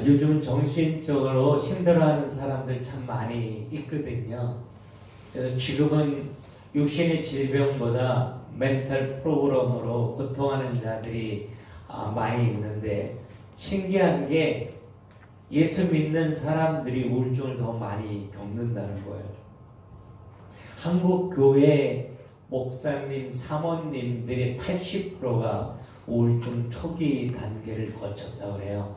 요즘 정신적으로 힘들어하는 사람들 참 많이 있거든요. 그래서 지금은 육신의 질병보다 멘탈 프로그램으로 고통하는 자들이 많이 있는데, 신기한 게 예수 믿는 사람들이 우울증을 더 많이 겪는다는 거예요. 한국 교회 목사님, 사모님들의 80%가 우울증 초기 단계를 거쳤다고 해요.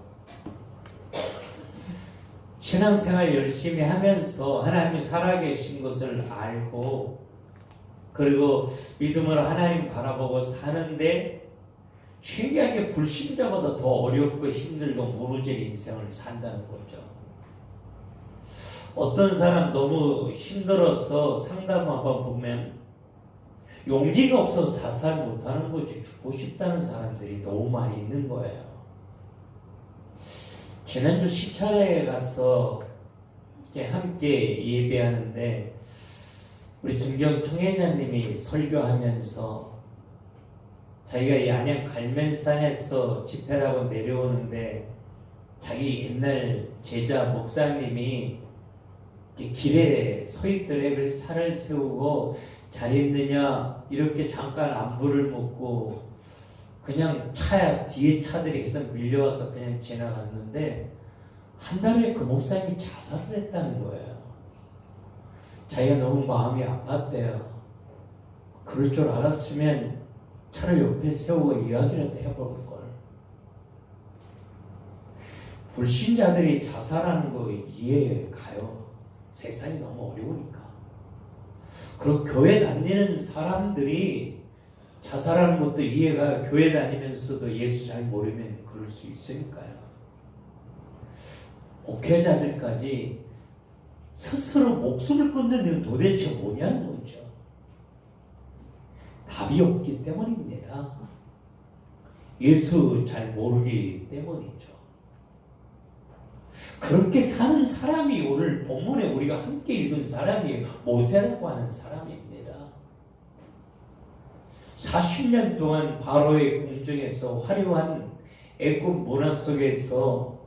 신앙생활 열심히 하면서 하나님이 살아계신 것을 알고, 그리고 믿음으로 하나님 바라보고 사는데, 신기하게 불신자보다 더 어렵고 힘들고 무너진 인생을 산다는 거죠. 어떤 사람 너무 힘들어서 상담 한번 보면 용기가 없어서 자살 못하는 거지, 죽고 싶다는 사람들이 너무 많이 있는 거예요. 지난주 시차에 가서 함께 예배하는데 우리 정경 총회장님이 설교하면서 자기가 이 안양 갈멜산에서 집회를 하고 내려오는데 자기 옛날 제자 목사님이 길에 서 있더래. 그래서 차를 세우고 잘 있느냐 이렇게 잠깐 안부를 묻고 그냥 뒤에 차들이 계속 밀려와서 그냥 지나갔는데, 한 달 후에 그 목사님이 자살을 했다는 거예요. 자기가 너무 마음이 아팠대요. 그럴 줄 알았으면 차를 옆에 세우고 이야기라도 해볼 걸. 불신자들이 자살하는 거 이해 가요. 세상이 너무 어려우니까. 그리고 교회 다니는 사람들이 자살하는 것도 이해가, 교회 다니면서도 예수 잘 모르면 그럴 수 있으니까요. 목회자들까지 스스로 목숨을 끊는 이유는 도대체 뭐냐는 거죠. 답이 없기 때문입니다. 예수 잘 모르기 때문이죠. 그렇게 사는 사람이 오늘 본문에 우리가 함께 읽은 사람이 모세라고 하는 사람입니다. 40년 동안 바로의 궁정에서 화려한 애굽 문화 속에서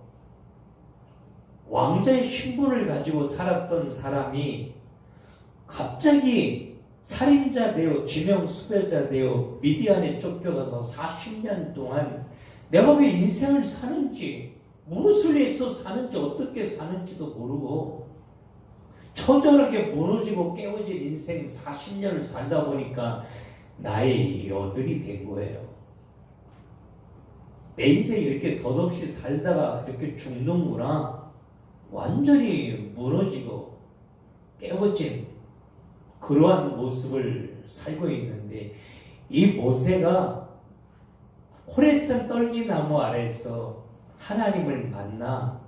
왕자의 신분을 가지고 살았던 사람이 갑자기 살인자 되어 지명 수배자 되어 미디안에 쫓겨가서 40년 동안 내가 왜 인생을 사는지, 무엇을 위해서 사는지, 어떻게 사는지도 모르고 처절하게 무너지고 깨어진 인생 40년을 살다 보니까 나이 8이 된 거예요. 내 인생 이렇게 덧없이 살다가 이렇게 죽는구나. 완전히 무너지고 깨어진 그러한 모습을 살고 있는데, 이 모세가 호렙산 떨기나무 아래서 하나님을 만나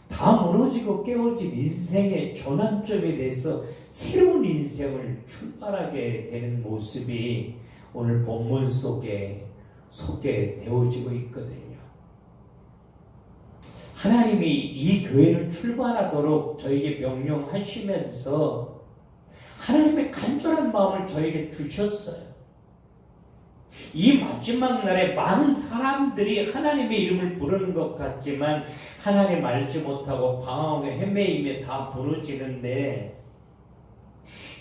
다 무너지고 깨어진 인생의 전환점에 대해서 새로운 인생을 출발하게 되는 모습이 오늘 본문 속에 소개되어지고 있거든요. 하나님이 이 교회를 출발하도록 저에게 명령하시면서 하나님의 간절한 마음을 저에게 주셨어요. 이 마지막 날에 많은 사람들이 하나님의 이름을 부르는 것 같지만 하나님 알지 못하고 방황하고 헤매이며 다 부러지는데,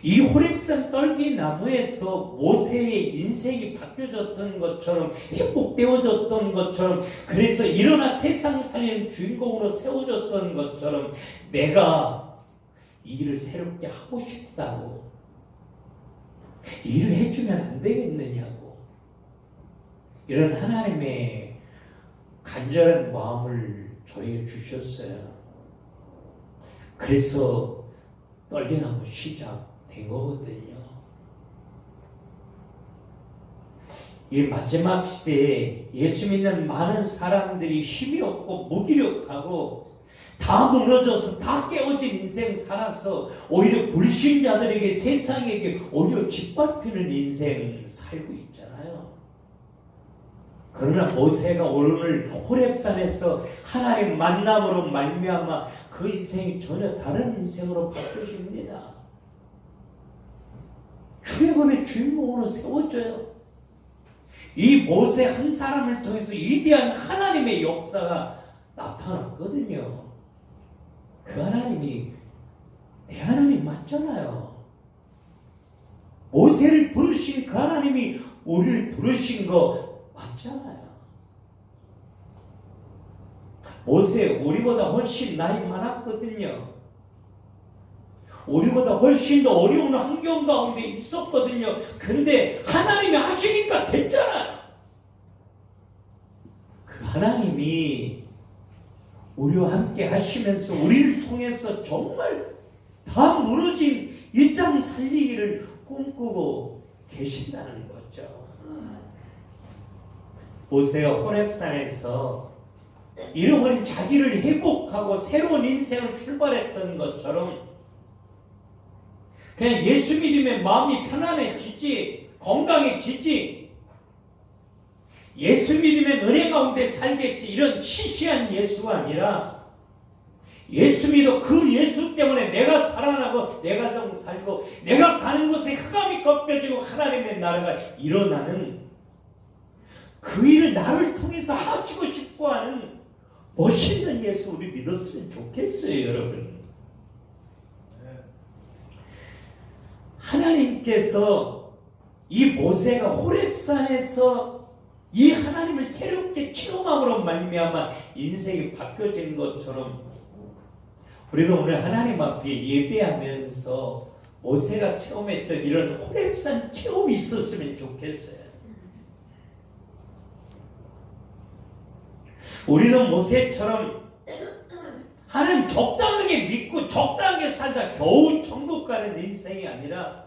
이 호렙산 떨기나무에서 모세의 인생이 바뀌어졌던 것처럼, 회복되어졌던 것처럼, 그래서 일어나 세상 살리는 주인공으로 세워졌던 것처럼 내가 이 일을 새롭게 하고 싶다고, 일을 해주면 안 되겠느냐고, 이런 하나님의 간절한 마음을 저에게 주셨어요. 그래서 떨기나무 시작된 거거든요. 이 마지막 시대에 예수 믿는 많은 사람들이 힘이 없고 무기력하고 다 무너져서 다 깨어진 인생 살아서 오히려 불신자들에게, 세상에게 오히려 짓밟히는 인생 살고 있잖아요. 그러나 모세가 오늘 호렙산에서 하나님 만남으로 말미암아 그 인생이 전혀 다른 인생으로 바뀌어집니다. 출애굽의 주인공으로 세워져요. 이 모세 한 사람을 통해서 위대한 하나님의 역사가 나타났거든요. 그 하나님이 내 하나님 맞잖아요. 모세를 부르신 그 하나님이 우리를 부르신 거 맞잖아요. 모세 우리보다 훨씬 나이 많았거든요. 우리보다 훨씬 더 어려운 환경 가운데 있었거든요. 근데 하나님이 하시니까 됐잖아요. 그 하나님이 우리와 함께 하시면서 우리를 통해서 정말 다 무너진 이 땅 살리기를 꿈꾸고 계신다는 거죠. 모세가 호렙산에서 잃어버린 자기를 회복하고 새로운 인생을 출발했던 것처럼 그냥 예수 믿으면 마음이 편안해지지, 건강해지지, 예수 믿으면 은혜 가운데 살겠지, 이런 시시한 예수가 아니라 예수 믿어 그 예수 때문에 내가 살아나고 내 가정 살고 내가 가는 곳에 흑암이 꺾여지고 하나님의 나라가 일어나는 그 일을 나를 통해서 하시고 싶어 하는 멋있는 예수 우리 믿었으면 좋겠어요, 여러분. 하나님께서 이 모세가 호렙산에서 이 하나님을 새롭게 체험함으로 말미암아 인생이 바뀌어진 것처럼 우리가 오늘 하나님 앞에 예배하면서 모세가 체험했던 이런 호렙산 체험이 있었으면 좋겠어요. 우리도 모세처럼 하나님 적당하게 믿고 적당하게 살다 겨우 천국 가는 인생이 아니라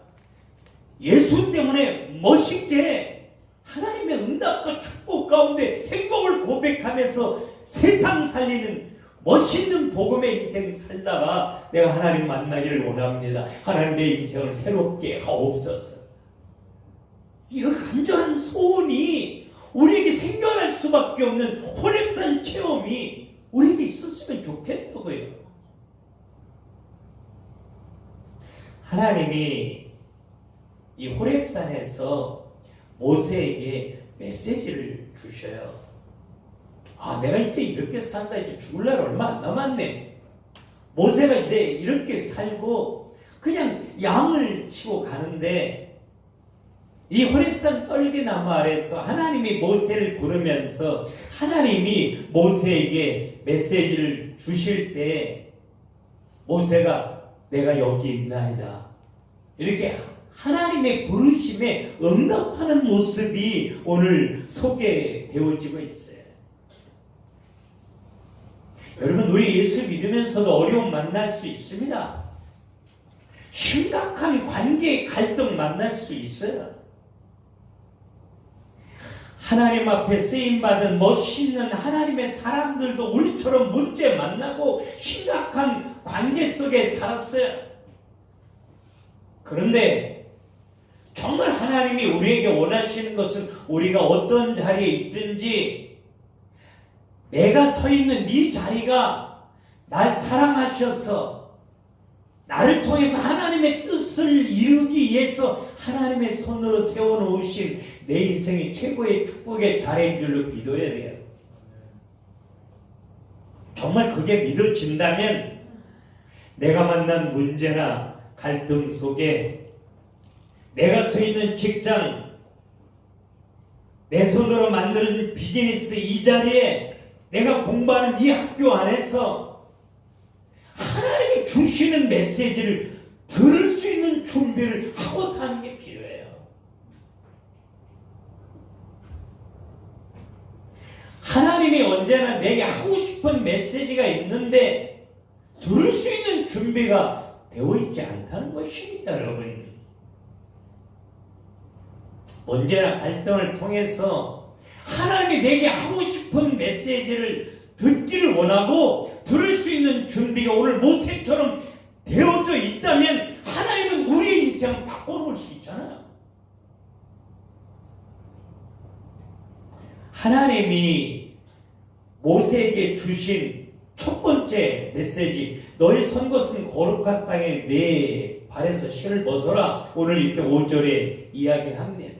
예수 때문에 멋있게 하나님의 응답과 축복 가운데 행복을 고백하면서 세상 살리는 멋있는 복음의 인생 살다가 내가 하나님 만나기를 원합니다. 하나님 내 인생을 새롭게 하옵소서. 이런 간절한 소원이 우리에게 생겨날 수밖에 없는 호렙산 체험이 우리에게 있었으면 좋겠다고요. 하나님이 이 호렙산에서 모세에게 메시지를 주셔요. 아, 내가 이제 이렇게 산다. 이제 죽을 날 얼마 안 남았네. 모세가 이제 이렇게 살고 그냥 양을 치고 가는데 이 호렙산 떨기나무 아래서 하나님이 모세를 부르면서 하나님이 모세에게 메시지를 주실 때 모세가 내가 여기 있나이다. 이렇게 하나님의 부르심에 응답하는 모습이 오늘 소개되어지고 있어요. 여러분, 우리 예수 믿으면서도 어려움 만날 수 있습니다. 심각한 관계의 갈등 만날 수 있어요. 하나님 앞에 쓰임받은 멋있는 하나님의 사람들도 우리처럼 문제 만나고 심각한 관계 속에 살았어요. 그런데 정말 하나님이 우리에게 원하시는 것은 우리가 어떤 자리에 있든지 내가 서 있는 이 자리가 날 사랑하셔서 나를 통해서 하나님의 뜻을 이루기 위해서 하나님의 손으로 세워놓으신 내 인생의 최고의 축복의 자리인 줄로 믿어야 돼요. 정말 그게 믿어진다면 내가 만난 문제나 갈등 속에 내가 서 있는 직장, 내 손으로 만드는 비즈니스 이 자리에 내가 공부하는 이 학교 안에서 하나님이 주시는 메시지를 들을 수 있는 준비를 하고 사는 게 필요해요. 하나님이 언제나 내게 하고 싶은 메시지가 있는데 들을 수 있는 준비가 되어 있지 않다는 것입니다, 여러분. 언제나 갈등을 통해서 하나님이 내게 하고 싶은 메시지를 듣기를 원하고 들을 수 있는 준비가 오늘 모세처럼 되어져 있다면 하나님은 우리의 인생을 바꿔볼 수 있잖아요. 하나님이 모세에게 주신 첫 번째 메시지, 너의 선 것은 거룩한 땅에 내 발에서 실을 벗어라. 오늘 이렇게 5절에 이야기합니다.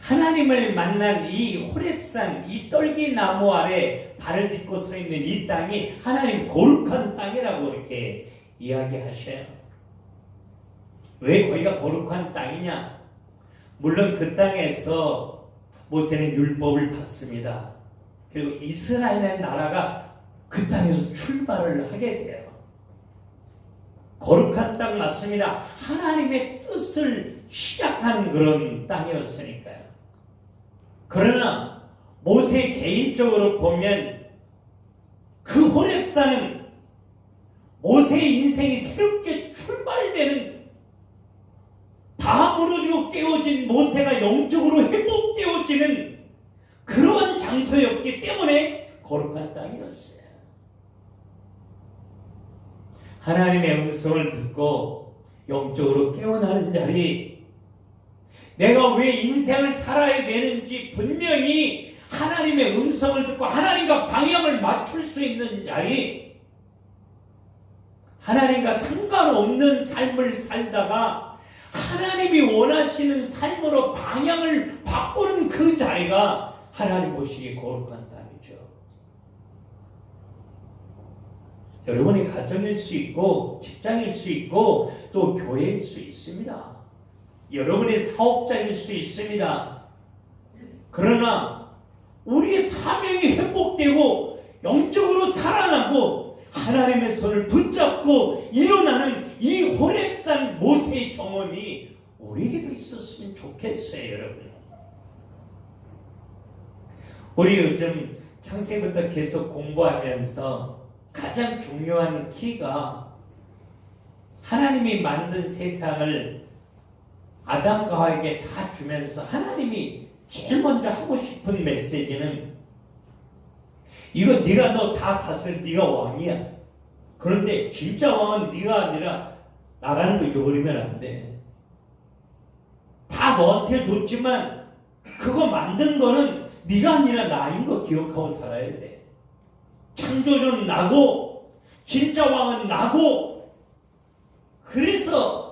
하나님을 만난 이 호렙산, 이 떨기나무 아래 발을 딛고 서 있는 이 땅이 하나님 거룩한 땅이라고 이렇게 이야기하셔요. 왜 거기가 거룩한 땅이냐? 물론 그 땅에서 모세는 율법을 받습니다. 그리고 이스라엘의 나라가 그 땅에서 출발을 하게 돼요. 거룩한 땅 맞습니다. 하나님의 뜻을 시작하는 그런 땅이었으니까요. 그러나 모세 개인적으로 보면 그 호렙산은 모세의 인생이 새롭게 출발되는, 다 무너지고 깨어진 모세가 영적으로 회복되어지는 그러한 장소였기 때문에 거룩한 땅이었어요. 하나님의 음성을 듣고 영적으로 깨어나는 자리, 내가 왜 인생을 살아야 되는지 분명히 하나님의 음성을 듣고 하나님과 방향을 맞출 수 있는 자리, 하나님과 상관없는 삶을 살다가 하나님이 원하시는 삶으로 방향을 바꾸는 그 자리가 하나님 보시기에 거룩한 땅이죠. 여러분의 가정일 수 있고 직장일 수 있고 또 교회일 수 있습니다. 여러분의 사업자일 수 있습니다. 그러나 우리의 사명이 회복되고 영적으로 살아나고 하나님의 손을 붙잡고 일어나는 이 호렙산 모세의 경험이 우리에게도 있었으면 좋겠어요, 여러분. 우리 요즘 창세기부터 계속 공부하면서 가장 중요한 키가 하나님이 만든 세상을 아담과 하와에게 다 주면서 하나님이 제일 먼저 하고 싶은 메시지는, 이거 네가 너 다 다스려, 네가 왕이야. 그런데 진짜 왕은 네가 아니라 나라는 거 잊어버리면 안 돼. 다 너한테 줬지만 그거 만든 거는 네가 아니라 나인 거 기억하고 살아야 돼. 창조주는 나고 진짜 왕은 나고, 그래서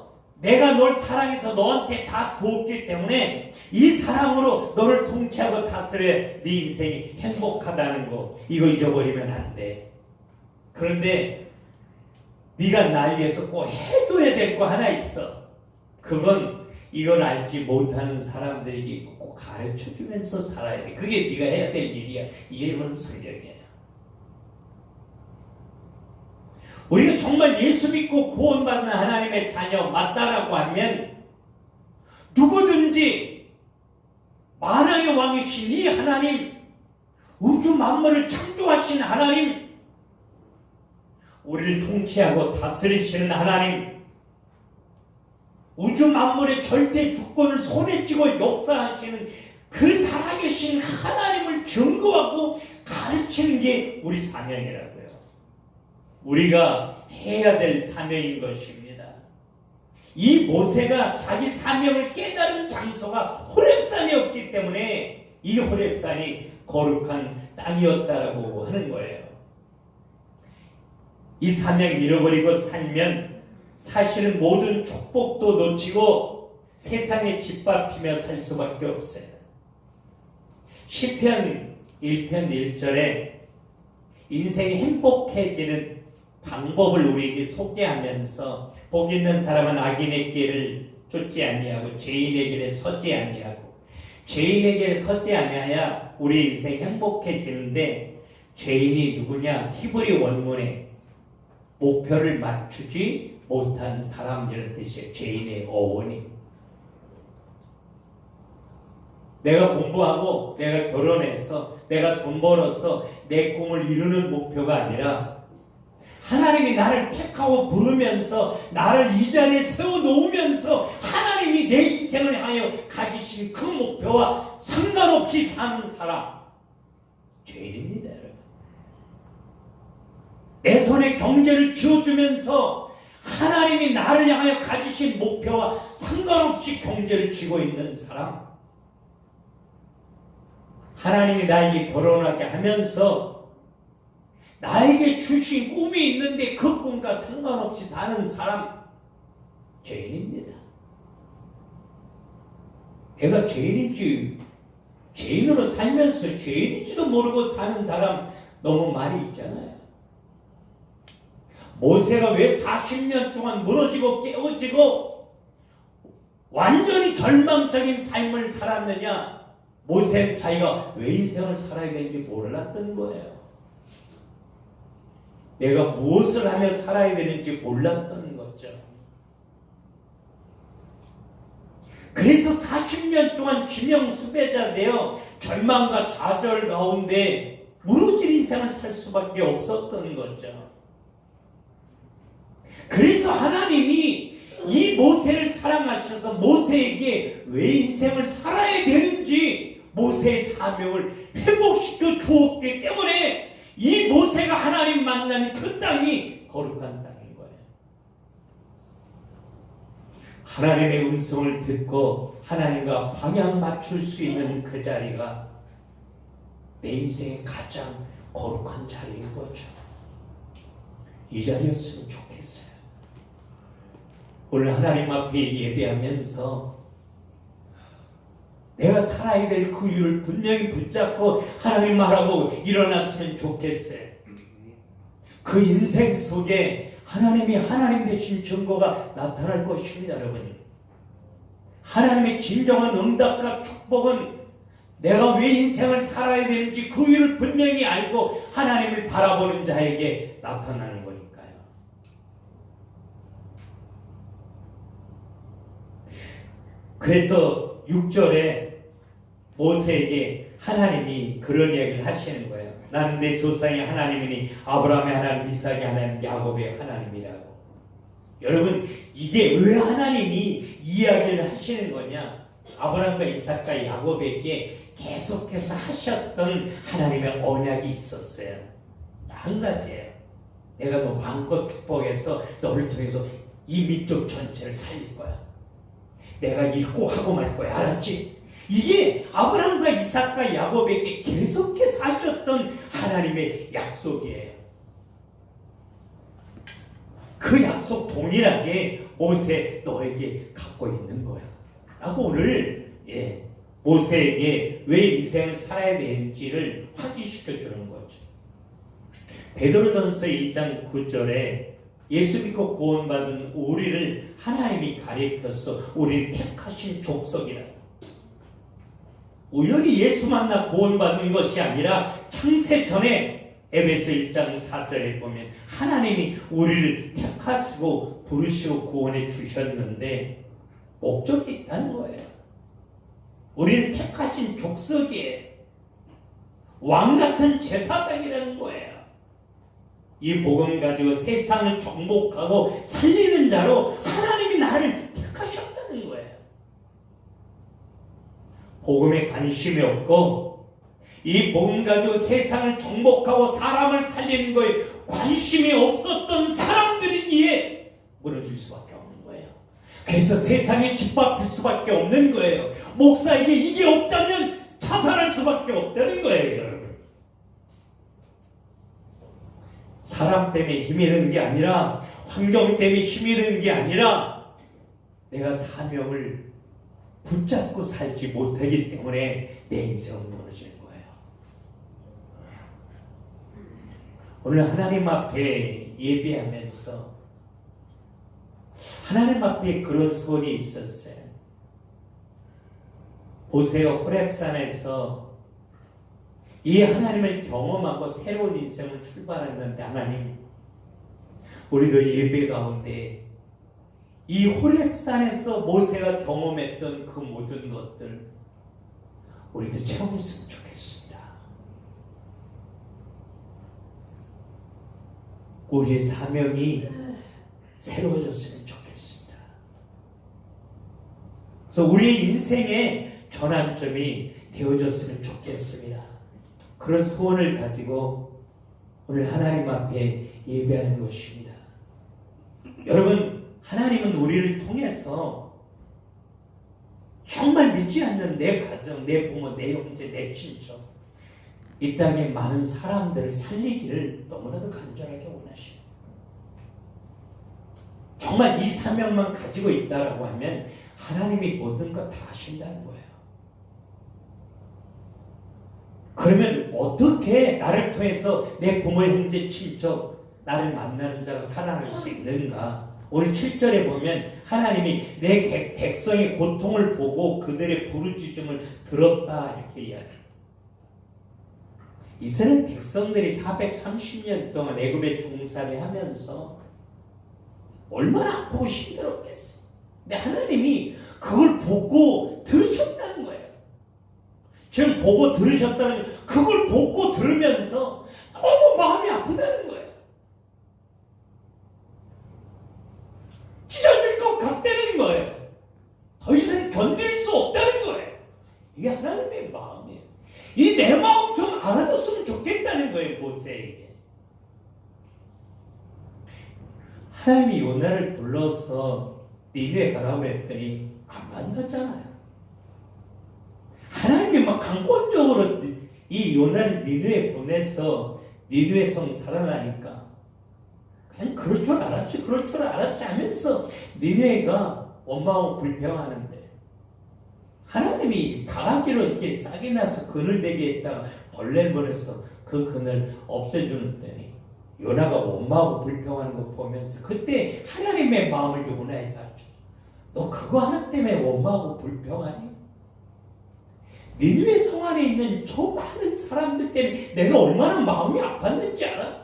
내가 널 사랑해서 너한테 다 주었기 때문에 이 사랑으로 너를 통치하고 다스려야 네 인생이 행복하다는 거, 이거 잊어버리면 안 돼. 그런데 네가 날 위해서 꼭 해줘야 될 거 하나 있어. 그건 이걸 알지 못하는 사람들에게 꼭 가르쳐주면서 살아야 돼. 그게 네가 해야 될 일이야. 이게 바로 성경이에요. 우리가 정말 예수 믿고 구원받는 하나님의 자녀 맞다라고 하면 누구든지 만왕의 왕이신 이 하나님, 우주 만물을 창조하신 하나님, 우리를 통치하고 다스리시는 하나님, 우주 만물의 절대 주권을 손에 쥐고 역사하시는 그 살아계신 하나님을 증거하고 가르치는 게 우리 사명이라고요. 우리가 해야 될 사명인 것입니다. 이 모세가 자기 사명을 깨달은 장소가 호렙산이었기 때문에 이 호렙산이 거룩한 땅이었다라고 하는 거예요. 이 사명 잃어버리고 살면 사실은 모든 축복도 놓치고 세상에 짓밟히며 살 수밖에 없어요. 시편 1편 1절에 인생이 행복해지는 방법을 우리에게 소개하면서, 복 있는 사람은 악인의 길을 쫓지 아니하고 죄인의 길에 서지 아니하고, 죄인의 길에 서지 아니하야 우리 인생 행복해지는데, 죄인이 누구냐? 히브리 원문에 목표를 맞추지 못한 사람, 이런 뜻이에요. 죄인의 어원이. 내가 공부하고 내가 결혼해서 내가 돈 벌어서 내 꿈을 이루는 목표가 아니라 하나님이 나를 택하고 부르면서 나를 이 자리에 세워놓으면서 하나님이 내 인생을 향하여 가지신 그 목표와 상관없이 사는 사람, 죄인입니다, 여러분. 내 손에 경제를 쥐어주면서 하나님이 나를 향하여 가지신 목표와 상관없이 경제를 쥐고 있는 사람, 하나님이 나에게 결혼하게 하면서 나에게 주신 꿈이 있는데 그 꿈과 상관없이 사는 사람, 죄인입니다. 내가 죄인으로 살면서 죄인인지도 모르고 사는 사람 너무 많이 있잖아요. 모세가 왜 40년 동안 무너지고 깨어지고 완전히 절망적인 삶을 살았느냐? 모세는 자기가 왜 인생을 살아야 되는지 몰랐던 거예요. 내가 무엇을 하며 살아야 되는지 몰랐던 거죠. 그래서 40년 동안 지명수배자 되어 절망과 좌절 가운데 무너질 인생을 살 수밖에 없었던 거죠. 그래서 하나님이 이 모세를 사랑하셔서 모세에게 왜 인생을 살아야 되는지 모세의 사명을 회복시켜 주었기 때문에 이 모세가 하나님 만난 그 땅이 거룩한 땅인 거예요. 하나님의 음성을 듣고 하나님과 방향 맞출 수 있는 그 자리가 내 인생의 가장 거룩한 자리인 거죠. 이 자리였으면 좋겠어요. 오늘 하나님 앞에 예배하면서 내가 살아야 될 그 이유를 분명히 붙잡고 하나님 말하고 일어났으면 좋겠어요. 그 인생 속에 하나님이 하나님 되신 증거가 나타날 것입니다, 여러분. 하나님의 진정한 응답과 축복은 내가 왜 인생을 살아야 되는지 그 이유를 분명히 알고 하나님을 바라보는 자에게 나타나는 거니까요. 그래서 6절에 모세에게 하나님이 그런 이야기를 하시는 거예요. 나는 내 조상의 하나님이니 아브라함의 하나님, 이삭의 하나님, 야곱의 하나님이라고. 여러분, 이게 왜 하나님이 이야기를 하시는 거냐? 아브라함과 이삭과 야곱에게 계속해서 하셨던 하나님의 언약이 있었어요. 한 가지예요. 내가 너 마음껏 축복해서 너를 통해서 이 민족 전체를 살릴 거야. 내가 읽고 하고 말 거야. 알았지? 이게 아브라함과 이삭과 야곱에게 계속해서 하셨던 하나님의 약속이에요. 그 약속 동일하게 모세 너에게 갖고 있는 거야. 라고 오늘 모세에게 왜 인생을 살아야 되는지를 확인시켜 주는 거죠. 베드로전서 2장 9절에 예수 믿고 구원받은 우리를 하나님이 가리켜서 우리를 택하신 족속이라고. 우연히 예수 만나 구원받은 것이 아니라 창세 전에 에베소 1장 4절에 보면 하나님이 우리를 택하시고 부르시고 구원해 주셨는데 목적이 있다는 거예요. 우리는 택하신 족속이에요. 왕같은 제사장이라는 거예요. 이 복음 가지고 세상을 정복하고 살리는 자로 하나님이 나를 택하셨다는 거예요. 복음에 관심이 없고 이 복음 가지고 세상을 정복하고 사람을 살리는 거에 관심이 없었던 사람들이기에 무너질 수밖에 없는 거예요. 그래서 세상에 짓밟힐 수밖에 없는 거예요. 목사에게 이게 없다면 자살할 수밖에 없다는 거예요, 여러분. 사람 때문에 힘이 드는 게 아니라, 환경 때문에 힘이 드는 게 아니라 내가 사명을 붙잡고 살지 못하기 때문에 내 인생은 무너지는 거예요. 오늘 하나님 앞에 예배하면서 하나님 앞에 그런 소원이 있었어요. 모세가 호렙산에서 이 하나님을 경험하고 새로운 인생을 출발했는데 하나님, 우리도 예배 가운데 이 호렙산에서 모세가 경험했던 그 모든 것들 우리도 체험했으면 좋겠습니다. 우리의 사명이 새로워졌으면 좋겠습니다. 그래서 우리의 인생의 전환점이 되어졌으면 좋겠습니다. 그런 소원을 가지고 오늘 하나님 앞에 예배하는 것입니다. 여러분, 하나님은 우리를 통해서 정말 믿지 않는 내 가정, 내 부모, 내 형제, 내 친척, 이 땅에 많은 사람들을 살리기를 너무나도 간절하게 원하십니다. 정말 이 사명만 가지고 있다라고 하면 하나님이 모든 것 다 하신다는 거예요. 그러면 어떻게 나를 통해서 내 부모, 형제, 친척, 나를 만나는 자가 살아날 수 있는가? 우리 7절에 보면 하나님이 내 백성의 고통을 보고 그들의 부르짖음을 들었다 이렇게 이야기합니다. 이스라엘 백성들이 430년 동안 애굽에 종살이 하면서 얼마나 아프고 힘들었겠어요. 근데 하나님이 그걸 보고 들으셨다는 거예요. 지금 보고 들으셨다는, 그걸 보고 들으면서 너무 마음이 아프다는 거예요. 찢어질 것 같다는 거예요. 더 이상 견딜 수 없다는 거예요. 이게 하나님의 마음이에요. 이 내 마음 좀 알아줬으면 좋겠다는 거예요, 모세에게. 하나님이 요나를 불러서 니느웨 가라고 했더니 안 만났잖아요. 하나님이 막 강권적으로 이 요나를 니느웨에 보내서 니느웨 성 살아나니까 그냥 그럴 줄 알았지 하면서 니느웨가 원망하고 불평하는데, 하나님이 바가지로 이렇게 싹이 나서 그늘 되게 했다가 벌레를 보내서 그 그늘 없애주는데 요나가 원망하고 불평하는 거 보면서 그때 하나님의 마음을 요나에 가르쳐. 너 그거 하나 때문에 원망하고 불평하니? 니느웨 성 안에 있는 저 많은 사람들 때문에 내가 얼마나 마음이 아팠는지 알아?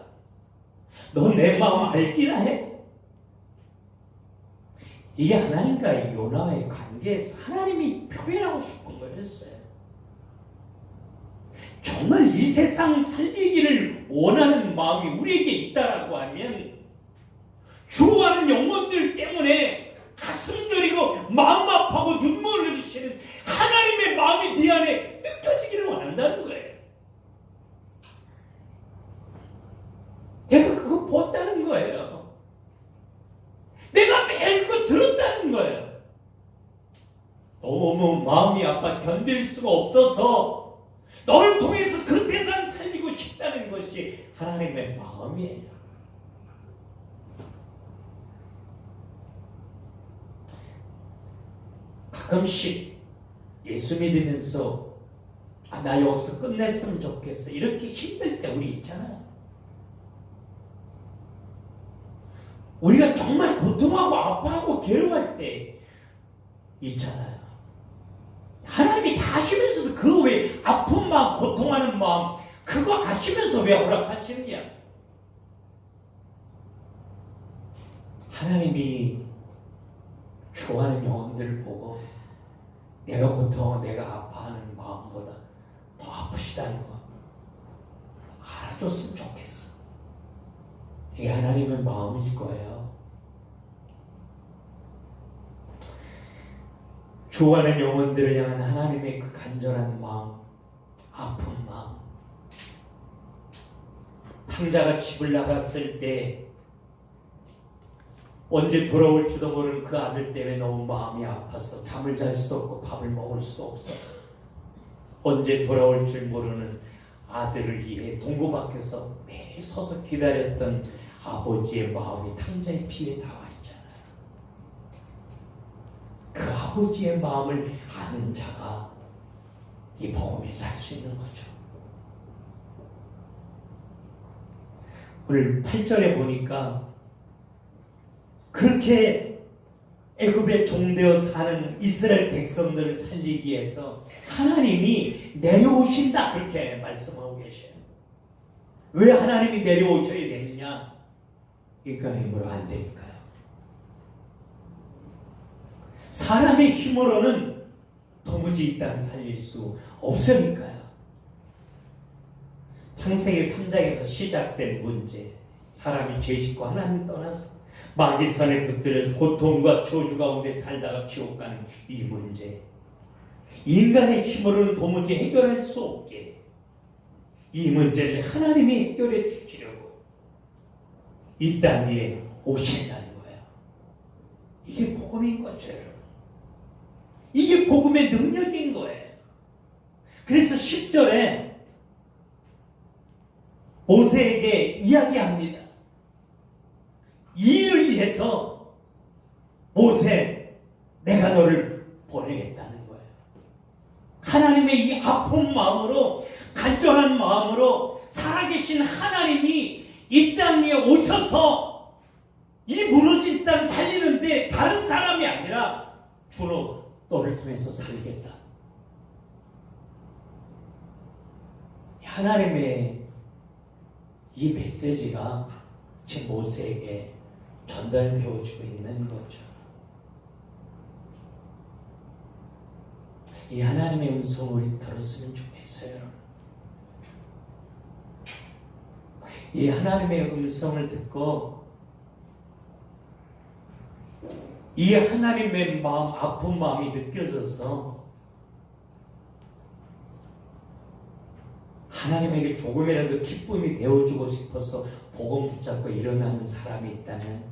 너 내 마음 알기나 해? 이게 하나님과 요나의 관계에서 하나님이 표현하고 싶은 거였어요. 정말 이 세상 살리기를 원하는 마음이 우리에게 있다라고 하면 죽어가는 영혼들 때문에 가슴 저리고 마음 아파하고 눈물을 흘리시는 하나님의 마음이 네 안에 느껴지기를 원한다는 거예요. 내가 그거 보았다는 거예요. 내가 매일 그거 들었다는 거예요. 너무 마음이 아파 견딜 수가 없어서 너를 통해서 그 세상 살리고 싶다는 것이 하나님의 마음이에요. 가끔씩 예수 믿으면서 나 여기서 끝냈으면 좋겠어 이렇게 힘들 때 우리 있잖아요. 우리가 정말 고통하고 아파하고 괴로워할 때 있잖아요. 하나님이 다 아시면서도 그 왜 아픈 마음, 고통하는 마음 그거 아시면서 왜 허락하시느냐? 하나님이 좋아하는 영혼들을 보고 내가 고통하고 내가 아파하는 마음보다 더 아프시다는 거 알아줬으면 좋겠어. 이게 하나님의 마음일 거예요. 좋아하는 영혼들을 향한 하나님의 그 간절한 마음, 아픈 마음. 탕자가 집을 나갔을 때 언제 돌아올지도 모르는 그 아들 때문에 너무 마음이 아파서 잠을 잘 수도 없고 밥을 먹을 수도 없어서 언제 돌아올 줄 모르는 아들을 위해 동구 밖에서 매일 서서 기다렸던 아버지의 마음이 탕자의 피에 나와 있잖아요. 그 아버지의 마음을 아는 자가 이 복음에 살 수 있는 거죠. 오늘 8절에 보니까 그렇게 애굽에 종되어 사는 이스라엘 백성들을 살리기 위해서 하나님이 내려오신다 그렇게 말씀하고 계셔요. 왜 하나님이 내려오셔야 되느냐? 인간의 힘으로 안 되니까요. 사람의 힘으로는 도무지 이 땅 살릴 수 없으니까요. 창세기 3장에서 시작된 문제, 사람이 죄짓고 하나님 떠나서 마귀선에 붙들려서 고통과 저주 가운데 살다가 지옥 가는 이 문제, 인간의 힘으로는 도무지 해결할 수 없게 이 문제를 하나님이 해결해 주시려고 이 땅 위에 오신다는 거예요. 이게 복음인 거죠, 여러분. 이게 복음의 능력인 거예요. 그래서 10절에 모세에게 이야기합니다. 이 일을 위해서 모세, 내가 너를 보내겠다는 거예요. 하나님의 이 아픈 마음으로 간절한 살아계신 하나님이 이 땅 위에 오셔서 이 무너진 땅 살리는데 다른 사람이 아니라 주로 너를 통해서 살리겠다. 하나님의 이 메시지가 지금 모세에게 전달되어지고 있는 거죠. 이 하나님의 음성을 우리 들었으면 좋겠어요, 여러분. 이 하나님의 음성을 듣고 이 하나님의 마음, 아픈 마음이 느껴져서 하나님에게 조금이라도 기쁨이 되어주고 싶어서 복음 붙잡고 일어나는 사람이 있다면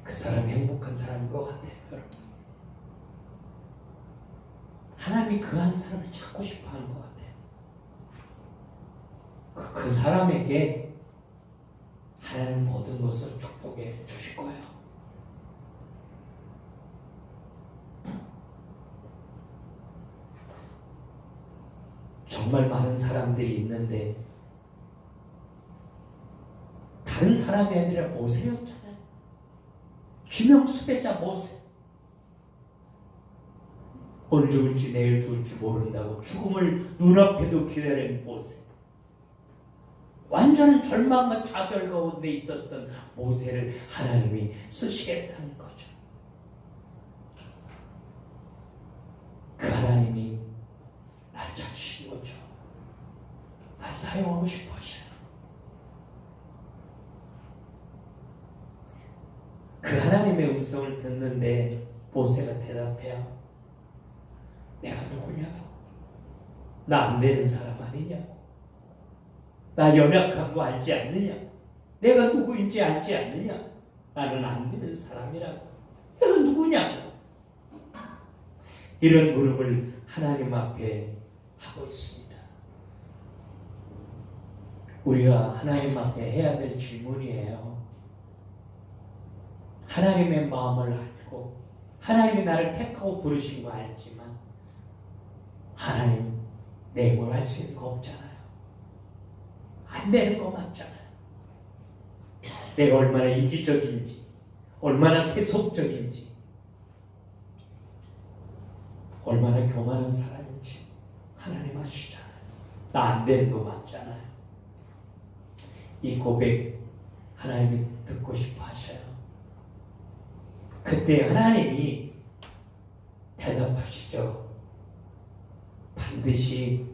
그 사람이 행복한 사람인 것 같아요, 여러분. 하나님이 그 한 사람을 찾고 싶어 하는 것 같아요. 그 사람에게 하나님 모든 것을 축복해 주실 거예요. 정말 많은 사람들이 있는데 다른 사람이 아니라 모세였잖아요. 지명 수배자 모세. 오늘 죽을지 내일 죽을지 모른다고 죽음을 눈앞에도 기다린 모세. 완전한 절망과 좌절 가운데 있었던 모세를 하나님이 쓰시겠다는 거죠. 그 하나님이 날 찾으신 거죠. 날 사용하고 싶어 하셔요. 그 하나님의 음성을 듣는데 모세가 대답해요. 내가 누구냐고. 나 안 되는 사람 아니냐고. 나 연약한 거 알지 않느냐. 내가 누구인지 알지 않느냐. 나는 안 되는 사람이라고. 내가 누구냐고. 이런 물음을 하나님 앞에 하고 있습니다. 우리가 하나님 앞에 해야 될 질문이에요. 하나님의 마음을 알고 하나님이 나를 택하고 부르신 거 알지만 하나님 내 뭘 할 수 있는 거 없잖아요. 안 되는 거 맞잖아요. 내가 얼마나 이기적인지 얼마나 세속적인지 얼마나 교만한 사람인지 하나님 아시잖아요. 나 안 되는 거 맞잖아요. 이 고백 하나님이 듣고 싶어 하셔요. 그때 하나님이 대답하시죠. 반드시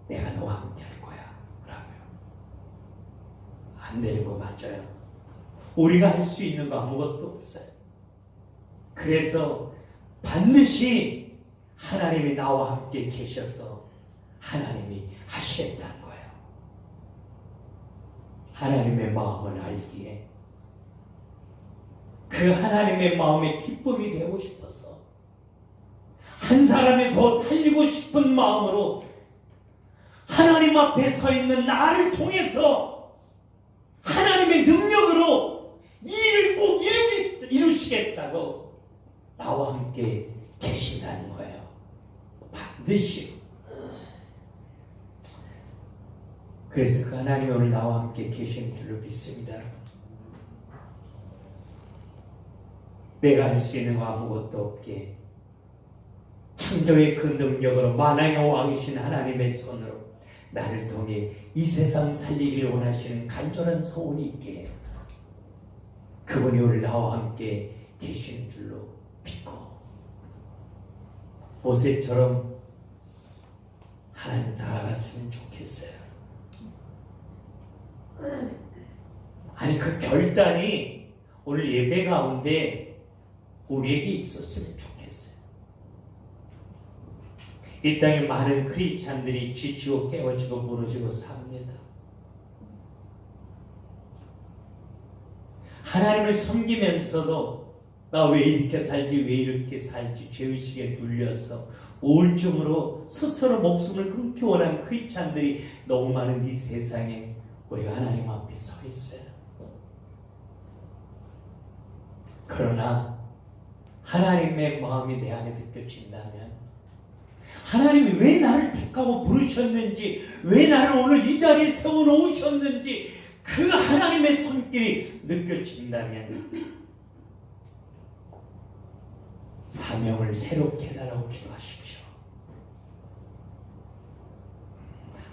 내가 너와 함께 할 거야 라고요. 안 되는 거 맞아요. 우리가 할 수 있는 거 아무것도 없어요. 그래서 반드시 하나님이 나와 함께 계셔서 하나님이 하시겠다는 거예요. 하나님의 마음을 알기에 그 하나님의 마음에 기쁨이 되고 싶어서 한 사람이 더 살리고 싶은 마음으로 하나님 앞에 서 있는 나를 통해서 하나님의 능력으로 이 일을 꼭 이루시겠다고 나와 함께 계신다는 거예요. 반드시. 그래서 그 하나님이 오늘 나와 함께 계시는 줄로 믿습니다. 내가 할 수 있는 거 아무것도 없게 창조의 그 능력으로 만왕의 왕이신 하나님의 손으로 나를 통해 이 세상 살리기를 원하시는 간절한 소원이 있기에 그분이 오늘 나와 함께 계시는 줄로 믿고 모세처럼 하나님 따라갔으면 좋겠어요. 아니 그 결단이 오늘 예배 가운데 우리에게 있었으면 좋겠어요. 이 땅에 많은 크리스찬들이 지치고 깨어지고 무너지고 삽니다. 하나님을 섬기면서도 나 왜 이렇게 살지 왜 이렇게 살지 죄의식에 눌려서 우울증으로 스스로 목숨을 끊기 원하는 크리스찬들이 너무 많은 이 세상에 우리가 하나님 앞에 서 있어요. 그러나 하나님의 마음이 내 안에 느껴진다면 하나님이 왜 나를 택하고 부르셨는지, 왜 나를 오늘 이 자리에 세워놓으셨는지 그 하나님의 손길이 느껴진다면 사명을 새롭게 해달라고 기도하십시오.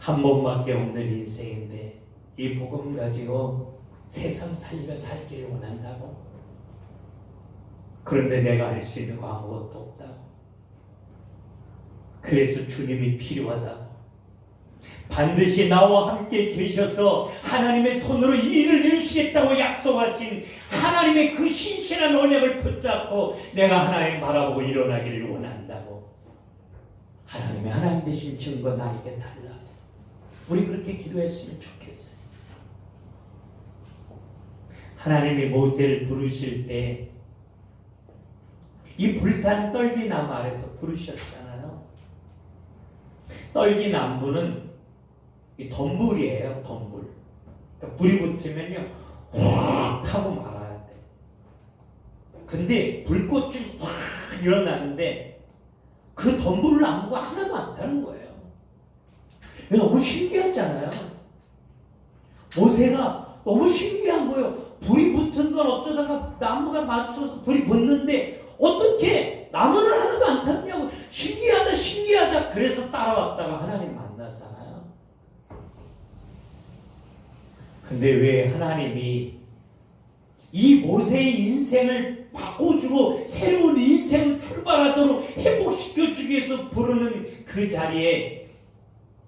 한 번밖에 없는 인생인데 이 복음 가지고 세상 살리며 살기를 원한다고? 그런데 내가 할 수 있는 거 아무것도 없다고? 그래서 주님이 필요하다고? 반드시 나와 함께 계셔서 하나님의 손으로 이 일을 이루시겠다고 약속하신 하나님의 그 신실한 언약을 붙잡고 내가 하나님 바라보고 일어나기를 원한다고. 하나님의 하나님 되신 증거 나에게 달라. 우리 그렇게 기도했으면 좋겠어요. 하나님이 모세를 부르실 때 이 불타는 떨기나무 아래서 부르셨잖아요. 떨기나무는 이 덤불이에요. 덤불. 그러니까 불이 붙으면요 확 타고 말아야 돼. 근데 불꽃이 확 일어나는데 그 덤불 나무가 하나도 안 타는 거예요. 이거 너무 신기하잖아요. 모세가 너무 신기한 거예요. 불이 붙은 건 어쩌다가 나무가 맞춰서 불이 붙는데 어떻게 나무는 하나도 안 탔냐고. 신기하다 신기하다. 그래서 따라왔다가 하나님 만나잖아요. 근데 왜 하나님이 이 모세의 인생을 바꿔주고 새로운 인생을 출발하도록 회복시켜주기 위해서 부르는 그 자리에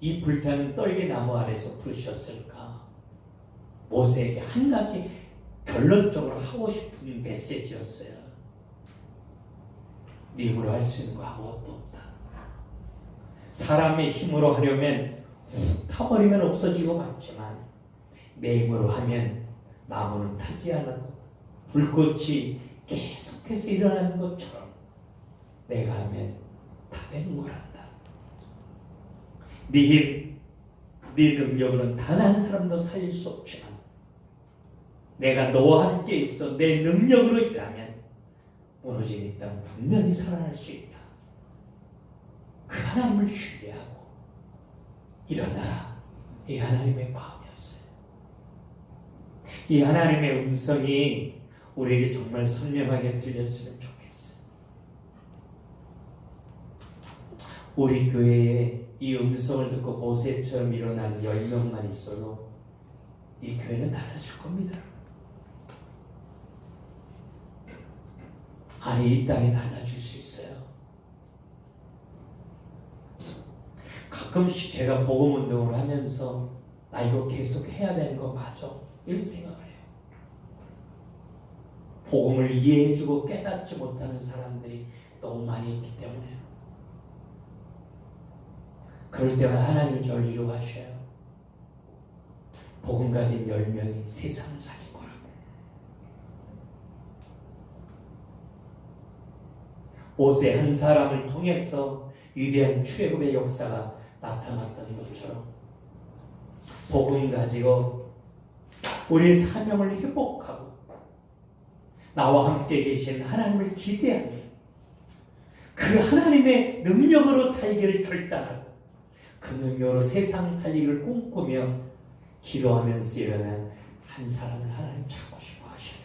이 불타는 떨기나무 아래서 부르셨을까? 모세에게 한 가지 결론적으로 하고 싶은 메시지였어요. 네 힘으로 할 수 있는 거 아무것도 없다. 사람의 힘으로 하려면 타버리면 없어지고 맞지만 내 힘으로 하면 나무는 타지 않아도 불꽃이 계속해서 일어나는 것처럼 내가 하면 다 되는 거란다. 네 힘, 네 능력으로는 단 한 사람도 살릴 수 없지만 내가 너와 함께 있어 내 능력으로 일하면 무너진 이 땅 분명히 살아날 수 있다. 그 하나님을 신뢰하고 일어나라. 이 하나님의 마음이었어요. 이 하나님의 음성이 우리에게 정말 선명하게 들렸으면 좋겠어요. 우리 교회에 이 음성을 듣고 모세처럼 일어나는 10명만 있어도 이 교회는 달라질 겁니다. 아니, 이 땅이 달라질 수 있어요. 가끔씩 제가 복음운동을 하면서 나 이거 계속 해야 되는 거 맞아? 이런 생각을 해요. 복음을 이해해주고 깨닫지 못하는 사람들이 너무 많이 있기 때문에. 그럴 때마다 하나님이 저를 위로하셔요. 복음 가진 10명이 세상을 살릴 거라고. 모세 한 사람을 통해서 위대한 출애굽의 역사가 나타났던 것처럼 복음 가지고 우리의 사명을 회복하고 나와 함께 계신 하나님을 기대하며 그 하나님의 능력으로 살기를 결단하고 그 능력으로 세상 살리기를 꿈꾸며 기도하면서 일어난 한 사람을 하나님 찾고 싶어 하셔요.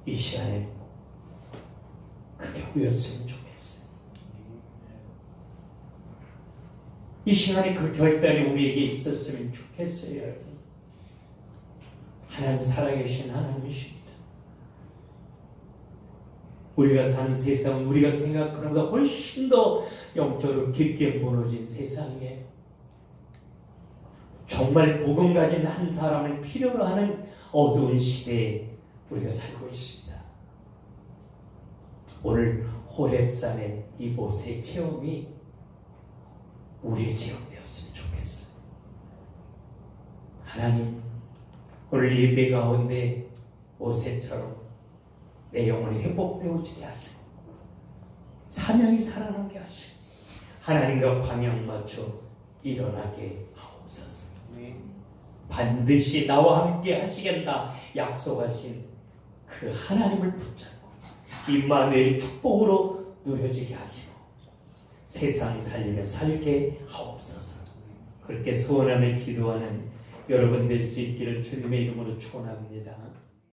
이 시간에 그게 우리였으면 좋겠어요. 이 시간에 그 결단이 우리에게 있었으면 좋겠어요. 여러분. 하나님 살아계신 하나님이십니다. 우리가 사는 세상은 우리가 생각하는 것보다 훨씬 더 영적으로 깊게 무너진 세상에 정말 복음 가진 한 사람을 필요로 하는 어두운 시대에 우리가 살고 있습니다. 오늘 호렙산의 이 모세의 체험이 우리의 체험되었으면 좋겠어. 하나님, 오늘 예배 가운데 모세처럼 내 영혼이 회복되어지게 하시고 사명이 살아나게 하시고 하나님과 방향 맞춰 일어나게 하옵소서. 반드시 나와 함께 하시겠다 약속하신 그 하나님을 붙잡고 임마누엘의 축복으로 누려지게 하시고 세상 살림에 살게 하옵소서. 그렇게 소원하며 기도하는 여러분 될 수 있기를 주님의 이름으로 축원합니다.